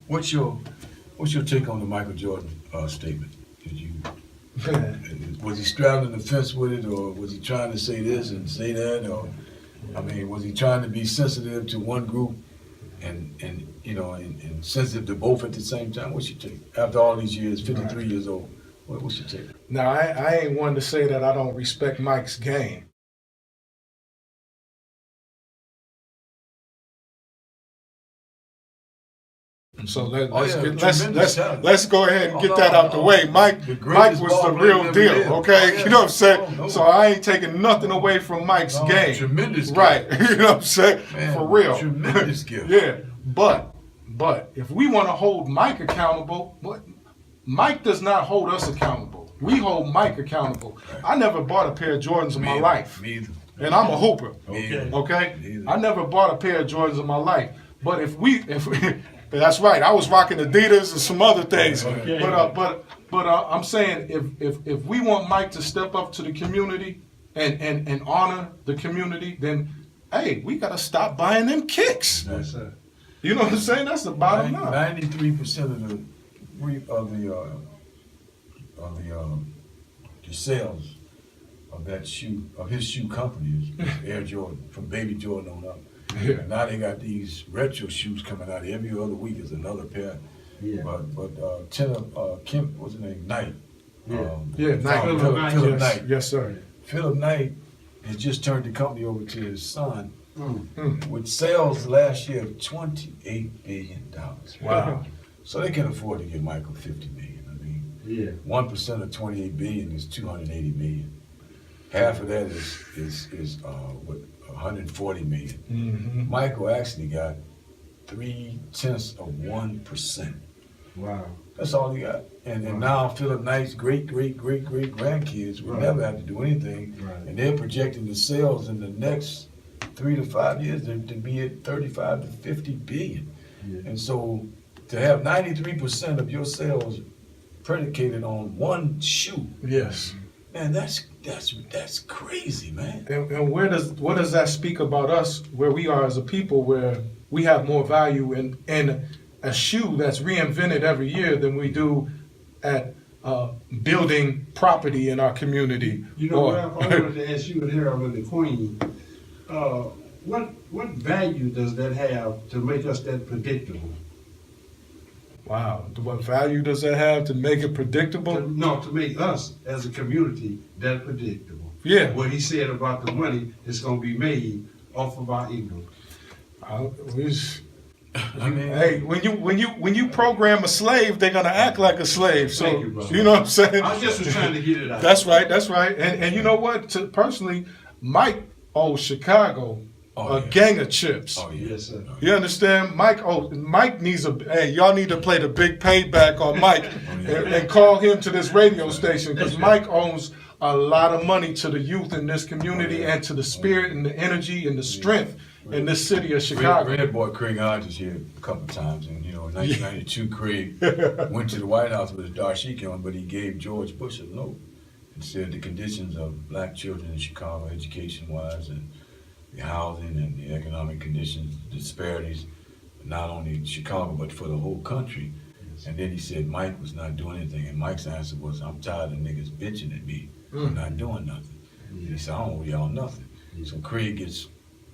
What's your take on the Michael Jordan statement? Did you was he straddling the fence with it, or was he trying to say this and say that, or I mean, was he trying to be sensitive to one group and sensitive to both at the same time? What's your take? After all these years, 53 years old, what's your take? Now, I ain't one to say that I don't respect Mike's game. So let's go ahead and get that out the way. Mike was the real deal, okay? You know what I'm saying? So I ain't taking nothing away from Mike's game. Tremendous gift. Right, you know what I'm saying? Man, for real. Tremendous gift. Yeah, but if we want to hold Mike accountable, Mike does not hold us accountable. We hold Mike accountable. Right. I never bought a pair of Jordans in my life. Me either. And I'm a hooper. Okay? I never bought a pair of Jordans in my life. But if that's right. I was rocking Adidas and some other things. Okay. But I'm saying if we want Mike to step up to the community and honor the community, then hey, we gotta stop buying them kicks. That's it. You know what I'm saying? That's the bottom line. 93% of the sales of his shoe company is Air Jordan, from Baby Jordan on up. Yeah. And now they got these retro shoes coming out every other week. Is another pair. Yeah. But Kim, what's his name? Knight. Knight. Philip Knight. Yes, sir. Philip Knight has just turned the company over to his son, with sales last year of $28 billion. Wow. So they can afford to give Michael $50 million. I mean, 1% of $28 billion is $280 million. Half of that is $140 million. Mm-hmm. Michael actually got 0.3%. Wow. That's all he got. And now Philip Knight's great grandkids will never have to do anything. Right. And they're projecting the sales in the next 3 to 5 years to be at 35 to 50 billion. Yeah. And so to have 93% of your sales predicated on one shoe. Yes. Man, that's crazy, man. And what does that speak about us, where we are as a people, where we have more value in a shoe that's reinvented every year than we do at building property in our community? You know, I wanted to ask you and Harold and the Queen, what value does that have to make us that predictable? Wow. What value does that have to make it predictable? To make us as a community that predictable. Yeah. What he said about the money that's going to be made off of our income. Hey, when you program a slave, they're gonna act like a slave. So you know what I'm saying? I just was trying to get it out. That's right. And you know what? Personally, Mike owes Chicago a gang of chips. Oh, yes, sir. You understand? Mike needs y'all need to play the big payback on Mike and call him to this radio station, because Mike owes a lot of money to the youth in this community and to the spirit and the energy and the strength in this city of Chicago. Red boy Craig Hodges here a couple of times, and in 1992, Craig went to the White House with his dashiki on, but he gave George Bush a note and said the conditions of black children in Chicago, education-wise, and the housing and the economic conditions, disparities, not only in Chicago but for the whole country. And then he said Mike was not doing anything, and Mike's answer was, "I'm tired of niggas bitching at me for not doing nothing." And he said, "I don't owe y'all nothing." So Craig gets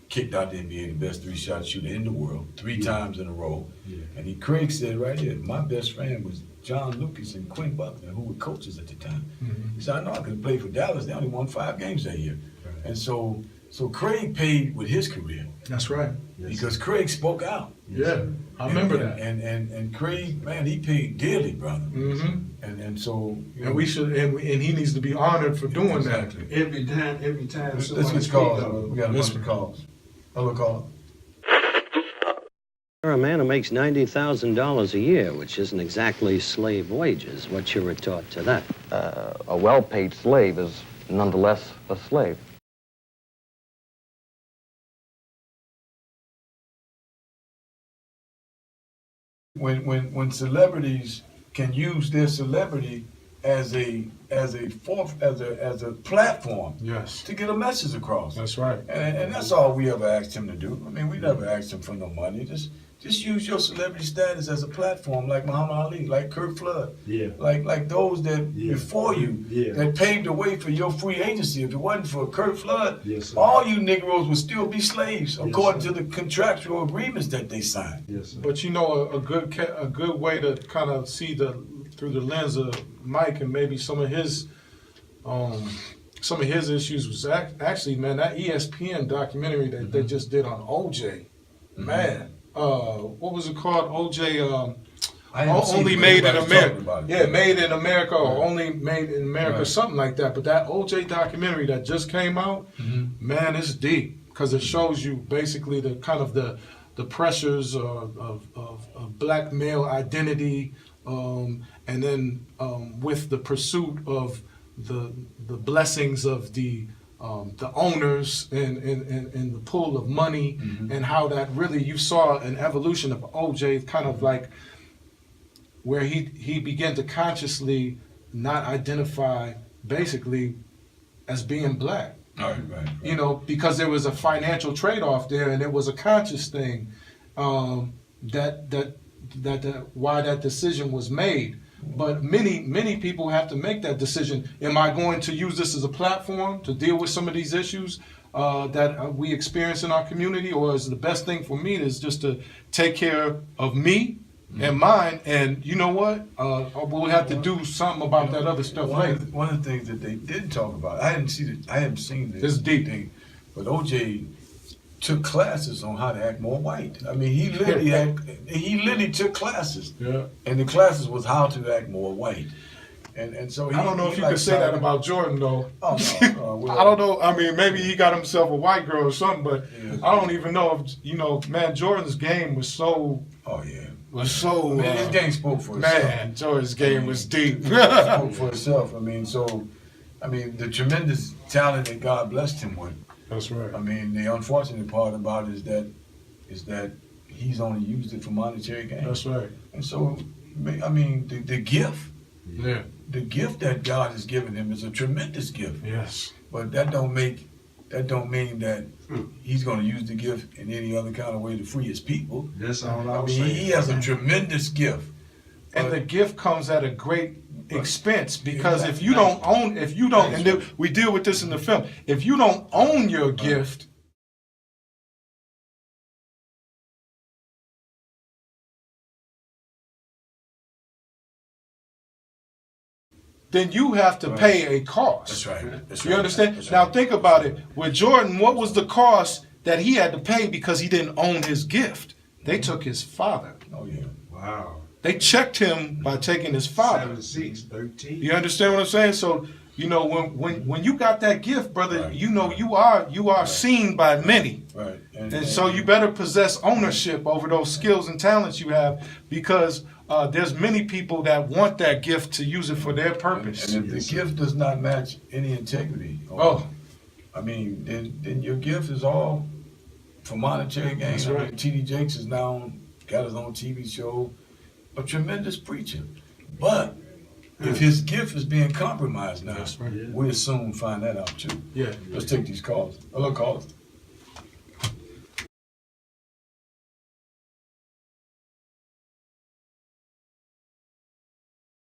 kicked out the NBA, the best 3-shot shooter in the world, 3 times in a row. And Craig said right here, my best friend was John Lucas and Quinn Buckner, who were coaches at the time. He said, I know I could play for Dallas. They only won 5 games that year. And so Craig paid with his career. That's right. Because Craig spoke out. Yeah, I remember that. And Craig, man, he paid dearly, brother. Mm-hmm. And so and we should and he needs to be honored for doing that. Every time. Let's get calls. We got a bunch of calls. Hello, caller. You're a man who makes $90,000 a year, which isn't exactly slave wages. What's your retort to that? A well-paid slave is nonetheless a slave. When celebrities can use their celebrity as a platform, yes, to get a message across. That's right. And that's all we ever asked him to do. I mean, we never asked him for no money. Just Just use your celebrity status as a platform, like Muhammad Ali, like Curt Flood, Yeah. like those that before you Yeah. that paved the way for your free agency. If it wasn't for Curt Flood, Yes, sir. all you Negroes would still be slaves according sir. to the contractual agreements that they signed. Yes, sir. But you know, a good way to kind of see through the lens of Mike and maybe some of his issues was actually, man, that ESPN documentary that they just did on OJ, man. What was it called? OJ. I haven't seen Only it, made in everybody's talking America. about it. Yeah, made in America or only made in America, Right. something like that. But that OJ documentary that just came out, man, it's deep because it shows you basically the kind of the pressures of black male identity, and then with the pursuit of the blessings of the owners and the pool of money, and how that really, you saw an evolution of OJ, kind of like where he began to consciously not identify basically as being black. Right. You know, because there was a financial trade-off there, and it was a conscious thing, that why that decision was made. But many people have to make that decision. Am I going to use this as a platform to deal with some of these issues that we experience in our community, or is the best thing for me is just to take care of me and mine? And you know what? We'll have to do something about that other stuff later. One of the things that they didn't talk about, I haven't seen this. It's deep. thing, but OJ took classes on how to act more white. I mean, he literally took classes, Yeah. and the classes was how to act more white. And so I don't know if you could say that about Jordan, though. Oh, no. Well, I don't know. I mean, maybe he got himself a white girl or something, but Yeah. I don't even know if, man, Jordan's game was so. Oh yeah. Man, His game spoke for itself. Man, Jordan's game was deep. Spoke for itself. I mean, the tremendous talent that God blessed him with. That's right. I mean, the unfortunate part about it is that he's only used it for monetary gain. That's right. And so, I mean, the gift Yeah. that God has given him is a tremendous gift. Yes. But that don't mean that he's going to use the gift in any other kind of way to free his people. That's all I I was mean, saying. he has a tremendous gift. And the gift comes at a great expense, because if you Exactly. don't own, and we deal with this in the film, if you don't own your gift, then you have to pay a cost. That's right. That's You right. understand? That's Now right. think about it. With Jordan, what was the cost that he had to pay because he didn't own his gift? They took his father. Oh yeah. Wow. They checked him by taking his father. 7, 6, 13. You understand what I'm saying? So, when you got that gift, brother, Right. you are seen by many. Right. And so you better possess ownership over those skills and talents you have, because there's many people that want that gift to use it for their purpose. And if the gift does not match any integrity, I mean, then your gift is all for monetary gain. That's right. I mean, T.D. Jakes is now got his own TV show, a tremendous preacher. But if his gift is being compromised now, That's right. we'll soon find that out too. Yeah. Let's take these calls. Hello, callers.